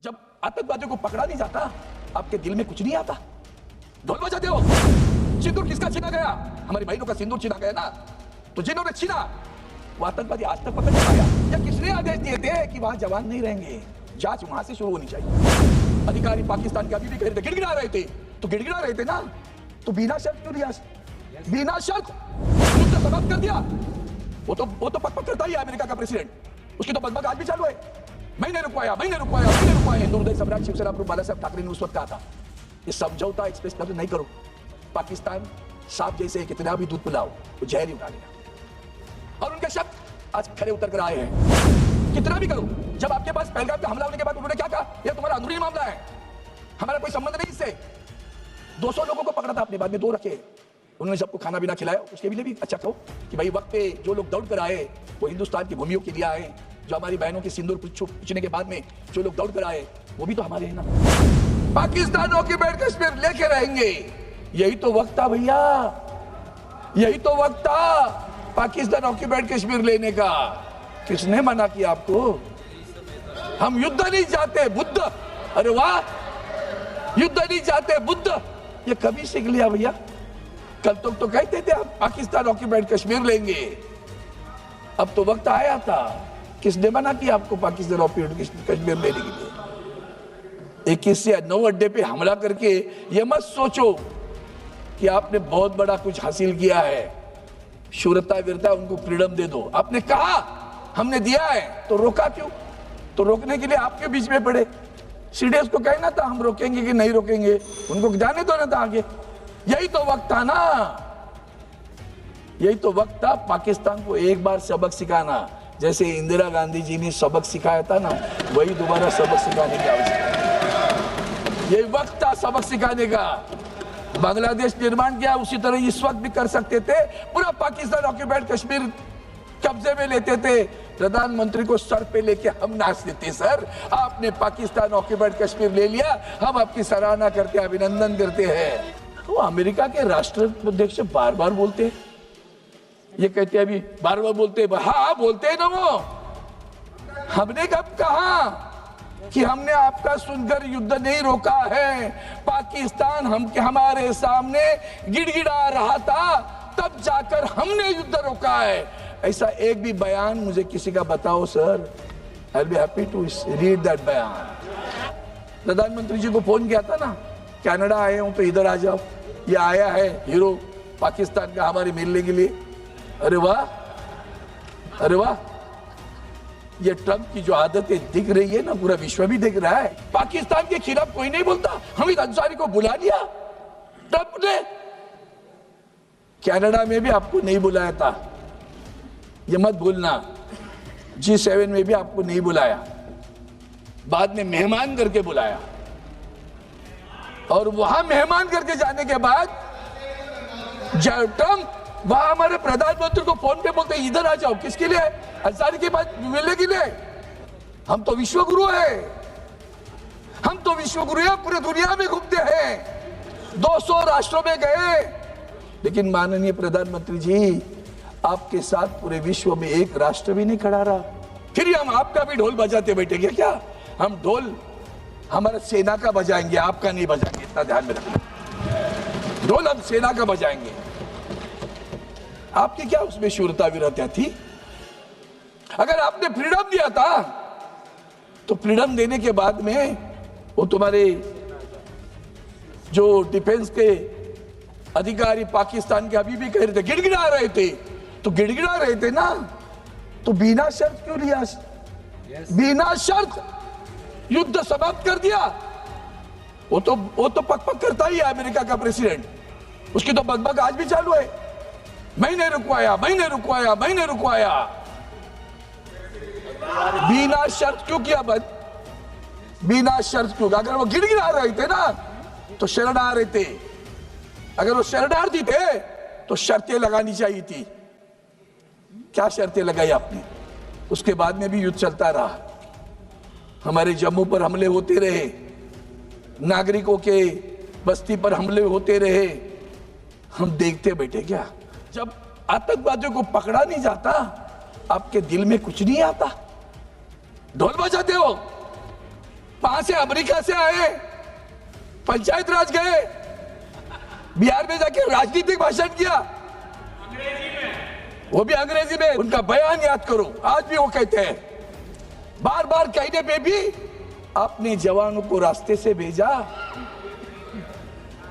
जब आतंकवादियों को पकड़ा नहीं जाता, आपके दिल में कुछ नहीं आता। ढोल बजाते हो। सिंदूर किसका छीना गया? हमारी बहनों का सिंदूर छीना गया ना, तो जिन्होंने छीना वो आतंकवादी आज तक पकड़ नहीं पाया। या किसने आदेश दिए थे कि वहां जवान नहीं रहेंगे? जांच वहां से शुरू होनी चाहिए। अधिकारी पाकिस्तान के अभी भी कह रहे थे, गिड़गिड़ा रहे थे, तो गिड़गिड़ा रहे थे ना, तो बिना शर्त क्यों लिया? बिना शर्त युद्ध समाप्त कर दिया। वो तो पक करता ही है अमेरिका का प्रेसिडेंट, उसकी तो बकबक आज भी चालू है। मैंने रुकवाया। हिंदू हृदय सम्राट शिवसेना प्रमुख बाला साहब ठाकरे ने उस वक्त कहा था, ये समझौता एक्सप्रेस क्लब नहीं करो। पाकिस्तान सांप जैसे कितना भी दूध पिलाओ वो जहर ही उठा लेगा। और उनके शब्द आज खड़े उतर कर आए हैं। कितना भी करो, जब आपके पास पहलगाम पे हमला होने के बाद उन्होंने क्या कहा? यह तुम्हारा अंदरूनी मामला है, हमारा कोई संबंध नहीं इससे। 200 लोगों को पकड़ा था आपने, बाद में 2 रखे। उन्होंने सबको खाना पीना खिलाया। उसके लिए भी अच्छा कहो कि भाई वक्त पे जो लोग दौड़ कर आए वो हिंदुस्तान की भूमियों के लिए आए। जो हमारी बहनों की सिंदूर पूछने के बाद में जो लोग दौड़ कर आए वो भी तो हमारे हैं ना। पाकिस्तान ऑक्युपाइड कश्मीर लेके रहेंगे, यही तो वक्त था भैया, यही तो वक्त था पाकिस्तान ऑक्युपाइड कश्मीर लेने का। किसने मना किया आपको? हम युद्ध नहीं चाहते, बुद्ध। अरे वाह, युद्ध नहीं चाहते, बुद्ध। ये कभी सीख लिया भैया? कल तो कहते थे हम पाकिस्तान ऑक्युपाइड कश्मीर लेंगे, अब तो वक्त आया था। किसने मना किया आपको पाकिस्तान ऑक्युपाइड कश्मीर लेने के लिए? 21 से 9 अड्डे पे हमला करके ये मत सोचो कि आपने बहुत बड़ा कुछ हासिल किया है। शूरता वीरता उनको फ्रीडम दे दो। आपने कहा, हमने दिया है, तो रोका क्यों? तो रोकने के लिए आपके बीच में पड़े। सीडीएस को कहना था हम रोकेंगे कि नहीं रोकेंगे, उनको जाने दो ना था आगे। यही तो वक्त था ना, यही तो वक्त था पाकिस्तान को एक बार सबक सिखाना। जैसे इंदिरा गांधी जी ने सबक सिखाया था ना, वही दोबारा सबक सिखाने की आवश्यकता है। यही वक्त था सबक सिखाने का। बांग्लादेश निर्माण किया, उसी तरह इस वक्त भी कर सकते थे। पूरा पाकिस्तान ऑक्युपाइड कश्मीर कब्जे में लेते थे, प्रधानमंत्री को सर पे लेके हम नाच देते। सर, आपने पाकिस्तान ऑक्युपाइड कश्मीर ले लिया, हम आपकी सराहना करते, अभिनंदन करते हैं। वो अमेरिका के राष्ट्राध्यक्ष बार बार बोलते हैं, ये कहते हैं, अभी बार बार बोलते हैं। हाँ बोलते हैं ना वो। हमने कब कहा कि हमने आपका सुनकर युद्ध नहीं रोका है? पाकिस्तान हमारे सामने गिड़गिड़ा रहा था, तब जाकर हमने युद्ध रोका है। ऐसा एक भी बयान मुझे किसी का बताओ sir, I will be happy to read that बयान। प्रधानमंत्री जी को फोन किया था ना, कनाडा आए हूं तो इधर आ जाओ। ये आया है हीरो पाकिस्तान का हमारे मिलने के लिए। अरे वाह, अरे वाह। ये ट्रंप की जो आदतें दिख रही है ना, पूरा विश्व भी दिख रहा है। पाकिस्तान के खिलाफ कोई नहीं बोलता। हमीद अंसारी को बुला लिया ट्रंप ने। कनाडा में भी आपको नहीं बुलाया था, ये मत भूलना। G7 में भी आपको नहीं बुलाया, बाद में मेहमान करके बुलाया। और वहां मेहमान करके जाने के बाद ट्रंप वहां हमारे प्रधानमंत्री को फोन पे बोलते इधर आ जाओ। किसके लिए? अंसारी के बाद मिलने के लिए। हम तो विश्वगुरु है, हम तो विश्वगुरु है, पूरे दुनिया में घूमते हैं, 200 राष्ट्रों में गए। लेकिन माननीय प्रधानमंत्री जी, आपके साथ पूरे विश्व में एक राष्ट्र भी नहीं खड़ा रहा। फिर हम आपका भी ढोल बजाते बैठेंगे क्या? हम ढोल हमारा सेना का बजाएंगे, आपका नहीं बजाएंगे, इतना ध्यान में रखना। ढोल हम सेना का बजाएंगे। आपकी क्या उसमें शूरता वीरता थी? अगर आपने फ्रीडम दिया था, तो फ्रीडम देने के बाद में वो तुम्हारे जो डिफेंस के अधिकारी पाकिस्तान के अभी भी कह रहे थे, गिड़गिड़ा रहे थे, तो गिड़गिड़ा रहे थे ना, तो बिना शर्त क्यों लिया? बिना शर्त युद्ध समाप्त कर दिया। वो तो पक करता ही है अमेरिका का प्रेसिडेंट, उसकी तो बकबक आज भी चालू है। मैंने रुकवाया। बिना शर्त क्यों किया बंद? बिना शर्त क्यों? अगर वो गिड़गिड़ा रहे थे ना, तो शरणा रहे थे। अगर वो शरणार्थी थे तो शर्तें लगानी चाहिए थी। क्या शर्तें लगाई आपने? उसके बाद में भी युद्ध चलता रहा। हमारे जम्मू पर हमले होते रहे, नागरिकों के बस्ती पर हमले होते रहे, हम देखते बैठे क्या? जब आतंकवादियों को पकड़ा नहीं जाता, आपके दिल में कुछ नहीं आता। ढोल बजाते हो। वहां से अमेरिका से आए, पंचायत राज गए, बिहार में जाके राजनीतिक भाषण किया, वो भी अंग्रेजी में। उनका बयान याद करो, आज भी वो कहते हैं, बार बार कहने पे भी अपने जवानों को रास्ते से भेजा।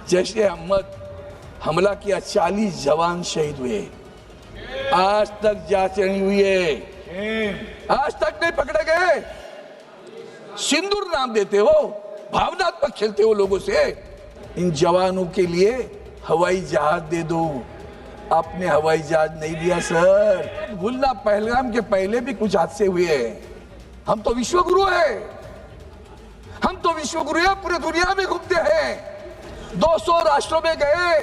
जैश ए अहमद हमला किया, 40 जवान शहीद हुए, आज तक जांच नहीं हुई है, आज तक नहीं पकड़े गए। सिंदूर नाम देते हो, भावनात्मक खेलते हो लोगों से। इन जवानों के लिए हवाई जहाज दे दो, आपने हवाई जहाज नहीं दिया सर। भूलना, पहलगाम के पहले भी कुछ हादसे हुए। हम तो विश्वगुरु है, हम तो विश्वगुरु है, पूरे दुनिया में घूमते हैं, 200 राष्ट्रों में गए,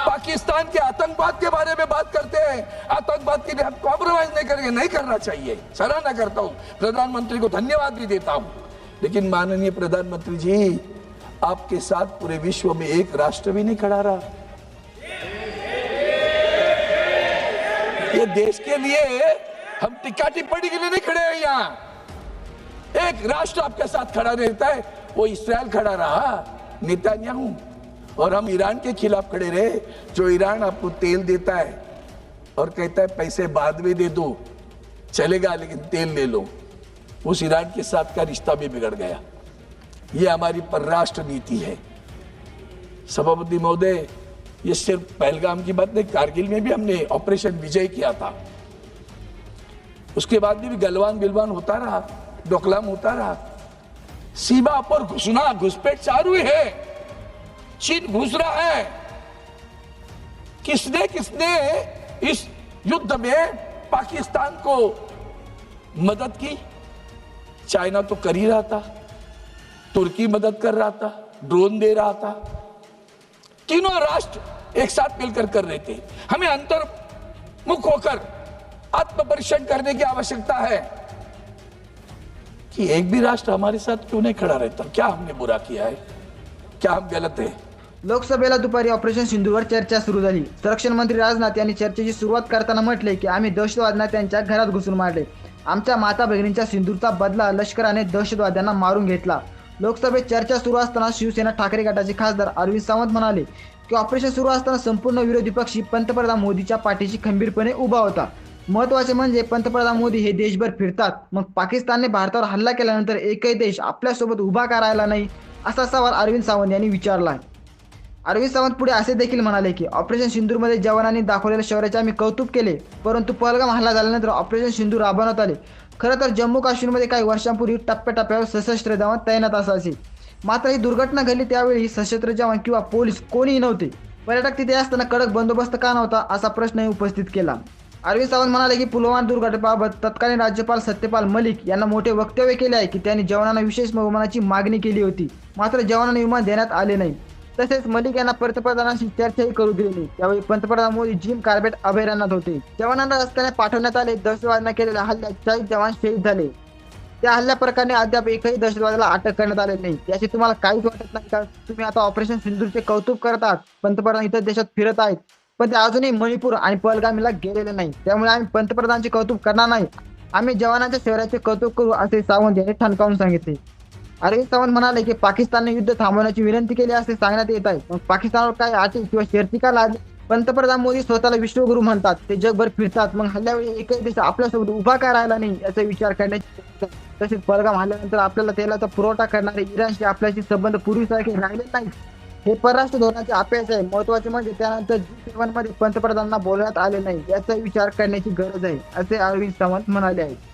पाकिस्तान के आतंकवाद के बारे में बात करते हैं। आतंकवाद के लिए हम कॉम्प्रोमाइज नहीं करेंगे, नहीं करना चाहिए। सराहना करता हूं, प्रधानमंत्री को धन्यवाद भी देता हूं, लेकिन माननीय प्रधानमंत्री जी, आपके साथ पूरे विश्व में एक राष्ट्र भी नहीं खड़ा रहा। ये देश के लिए हम टिक्का टिप्पणी के लिए नहीं खड़े हैं यहाँ। एक राष्ट्र आपके साथ खड़ा रहता है, वो इसराइल खड़ा रहा, नेतन्याहू। और हम ईरान के खिलाफ खड़े रहे, जो ईरान आपको तेल देता है और कहता है पैसे बाद में दे दो, चलेगा लेकिन तेल ले लो। उस ईरान के साथ का रिश्ता भी बिगड़ गया। ये हमारी परराष्ट्र नीति है। सभापति महोदय, ये सिर्फ पहलगाम की बात नहीं, कारगिल में भी हमने ऑपरेशन विजय किया था। उसके बाद भी गलवान बिलवान होता रहा, डोकलाम होता रहा। सीमा पर घुसना, घुसपैठ चालू है, चीन घुस रहा है। किसने किसने इस युद्ध में पाकिस्तान को मदद की? चाइना तो कर ही रहा था, तुर्की मदद कर रहा था, ड्रोन दे रहा था। तीनों राष्ट्र एक साथ मिलकर कर रहे थे। हमें अंतर्मुख होकर आत्मपरीक्षण करने की आवश्यकता है कि एक भी राष्ट्र हमारे साथ क्यों नहीं खड़ा रहता। क्या हमने बुरा किया है? क्या हम गलत है? लोकसभेला दुपारी ऑपरेशन सिंधूवर चर्चा सुरू झाली। संरक्षण मंत्री राजनाथ यांनी चर्चेची सुरुवात करताना म्हटले की आम्ही दहशतवाद्यांना त्यांच्या घरात घुसून मारले। आमच्या माता भगिनींच्या सिंदूरचा बदला लष्कराने दहशतवाद्यांना मारून घेतला। लोकसभेत चर्चा सुरू असताना शिवसेना ठाकरे गटाचे खासदार अरविंद सावंत म्हणाले की ऑपरेशन सुरू असताना संपूर्ण विरोधी पक्षी पंतप्रधान मोदीच्या पाठीशी खंबीरपणे उभा होता। महत्त्वाचे म्हणजे पंतप्रधान मोदी हे देशभर फिरतात, मग पाकिस्तानने भारतावर हल्ला केल्यानंतर एकही देश आपल्यासोबत उभा का राहिला नाही, असा सवाल अरविंद सावंत यांनी विचारला आहे। अरविंद सावंत पुढे असे देखील म्हणाले की ऑपरेशन सिंदूरमध्ये जवानांनी दाखवलेल्या शौर्याचे आम्ही कौतुक केले, परंतु पहलगाम हल्ला झाल्यानंतर ऑपरेशन सिंदूर राबवण्यात आले। खरं तर जम्मू काश्मीरमध्ये काही वर्षांपूर्वी टप्प्याटप्प्यावर सशस्त्र जवान तैनात असायचे, मात्र ही दुर्घटना घडली त्यावेळी सशस्त्र जवान किंवा पोलीस कोणीही नव्हते। पर्यटक तिथे असताना कडक बंदोबस्त का नव्हता, असा प्रश्नही उपस्थित केला। अरविंद सावंत म्हणाले की पुलवामा दुर्घटनेबाबत तत्कालीन राज्यपाल सत्यपाल मलिक यांना मोठे वक्तव्य केले आहे की त्यांनी जवानांना विशेष विमानाची मागणी केली होती, मात्र जवानांना विमान देण्यात आले नाही। तसेच मलिक यांना पंतप्रधानांशी चर्चाही करू दिली नाही। त्यावेळी पंतप्रधान मोदी जिम कार्बेट अभयारण्यात होते। जवानांना रस्त्याने पाठवण्यात आले। दहशतवाद्यांना केलेल्या हल्ल्यात 40 जवान शहीद झाले। त्या हल्ल्या प्रकरणी अद्याप एकही दहशतवाद्याला अटक करण्यात आले नाही। याची तुम्हाला काहीच वाटत नाही का? तुम्ही आता ऑपरेशन सिंदूरचे कौतुक करतात, पंतप्रधान इतर देशात फिरत आहेत, पण ते अजूनही मणिपूर आणि पहलगामला गेलेले नाही। त्यामुळे आम्ही पंतप्रधानांचे कौतुक करणार नाही, आम्ही जवानांच्या शौर्याचे कौतुक करू, असे सावंत यांनी ठणकावून सांगितले। अरविंद सावंत म्हणाले की पाकिस्तानने युद्ध थांबवण्याची विनंती केली असे सांगण्यात येत आहे, पण पाकिस्तानवर काय अटी किंवा शर्ती का लादली? पंतप्रधान मोदी स्वतःला विश्वगुरु म्हणतात, ते जगभर फिरतात, मग हल्ल्यावेळी एकही देश आपल्यासोबत उभा का राहिला नाही याचा विचार करण्याची। तसेच पहलगाम हल्ल्यानंतर आपल्याला तेलाचा पुरवठा करणारे इराणशी आपल्याशी संबंध पूर्वीसारखे राहिले नाही, हे परराष्ट्र धोरणाचे अपयश आहे। महत्त्वाचे म्हणजे त्यानंतर G7 मध्ये पंतप्रधानांना बोलवण्यात आले नाही, याचा विचार करण्याची गरज आहे, असे अरविंद सावंत म्हणाले आहेत।